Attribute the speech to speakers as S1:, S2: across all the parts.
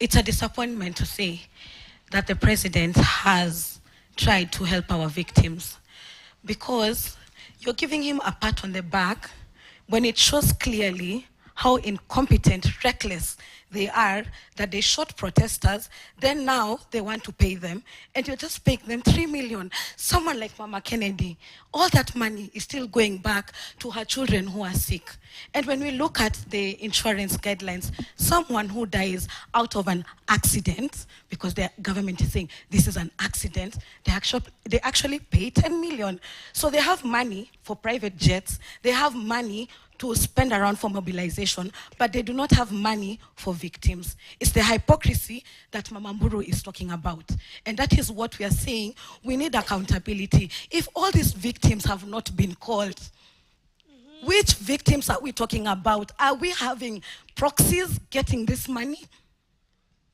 S1: it's a disappointment to say that the president has tried to help our victims, because you're giving him a pat on the back when it shows clearly how incompetent, reckless they are, that they shot protesters, then now they want to pay them, and you just pay them 3 million. Someone like Mama Kennedy, all that money is still going back to her children who are sick. And when we look at the insurance guidelines, someone who dies out of an accident, because the government is saying this is an accident, they actually pay 10 million. So they have money for private jets, they have money to spend around for mobilization, but they do not have money for victims. It's the hypocrisy that Mama Mburu is talking about. And that is what we are saying. We need accountability. If all these victims have not been called, which victims are we talking about? Are we having proxies getting this money?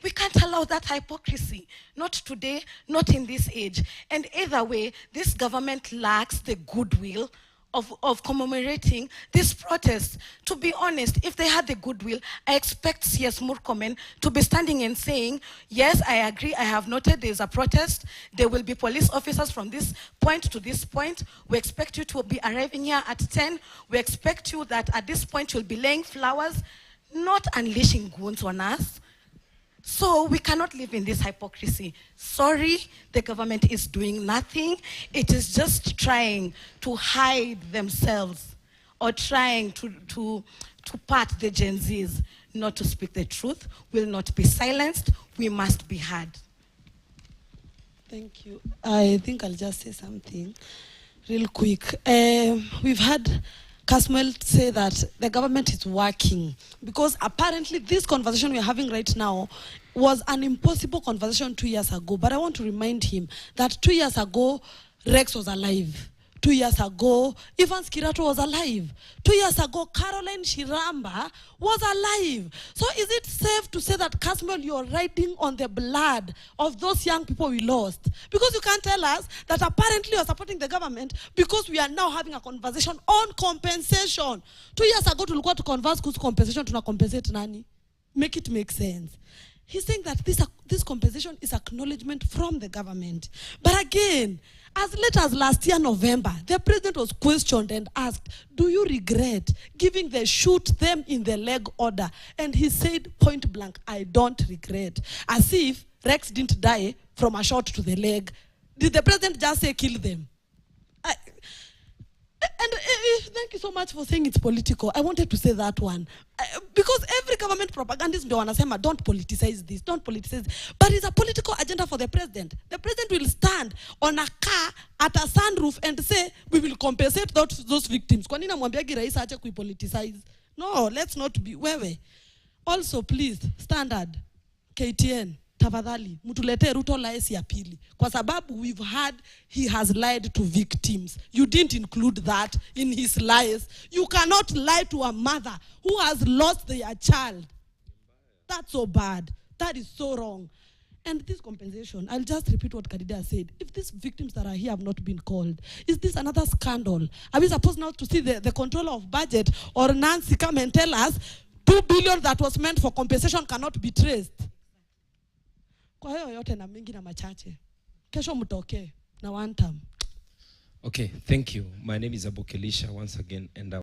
S1: We can't allow that hypocrisy. Not today, not in this age. And either way, this government lacks the goodwill of commemorating this protest. To be honest, if they had the goodwill, I expect CS Murkomen to be standing and saying, yes, I agree, I have noted there's a protest, there will be police officers from this point to this point, we expect you to be arriving here at 10, we expect you that at this point you'll be laying flowers, not unleashing goons on us. So we cannot live in this hypocrisy. Sorry, the government is doing nothing. It is just trying to hide themselves, or trying to part the Gen Zs not to speak the truth. Will not be silenced. We must be heard.
S2: Thank you. I think I'll just say something real quick. We've had Caswell say that the government is working, because apparently this conversation we're having right now was an impossible conversation 2 years ago. But I want to remind him that 2 years ago, Rex was alive. 2 years ago, Evans Kirato was alive. 2 years ago, Caroline Shiramba was alive. So is it safe to say that, Caswell, you're riding on the blood of those young people we lost? Because you can't tell us that apparently you're supporting the government because we are now having a conversation on compensation. 2 years ago, tulikuwa to converse kuhusu compensation, tuna compensate nani? Make it make sense. He's saying that this compensation is acknowledgement from the government. But again, as late as last year, November, the president was questioned and asked, do you regret giving the shoot them in the leg order? And he said point blank, I don't regret. As if Rex didn't die from a shot to the leg. Did the president just say kill them? Thank you so much for saying it's political. I wanted to say that one. Because every government propagandist ndio wanasema don't politicize this, don't politicize this. But it's a political agenda for the president. The president will stand on a car at a sunroof and say, we will compensate those victims. Kwa nini namwambiagi rais aache kuipoliticize? No, let's not be wewe. Also, please, standard, KTN, tafadhali, mutulete Ruto laesi ya pili. Kwa sababu we've heard he has lied to victims. You didn't include that in his lies. You cannot lie to a mother who has lost their child. That's so bad. That is so wrong. And this compensation, I'll just repeat what Kadida said. If these victims that are here have not been called, is this another scandal? Are we supposed now to see the controller of budget or Nancy come and tell us 2 billion that was meant for compensation cannot be traced? Kwa hiyo yote na mingi na machache. Kesho mtoke na one time.
S3: Okay, thank you. My name is Abokelisha once again, and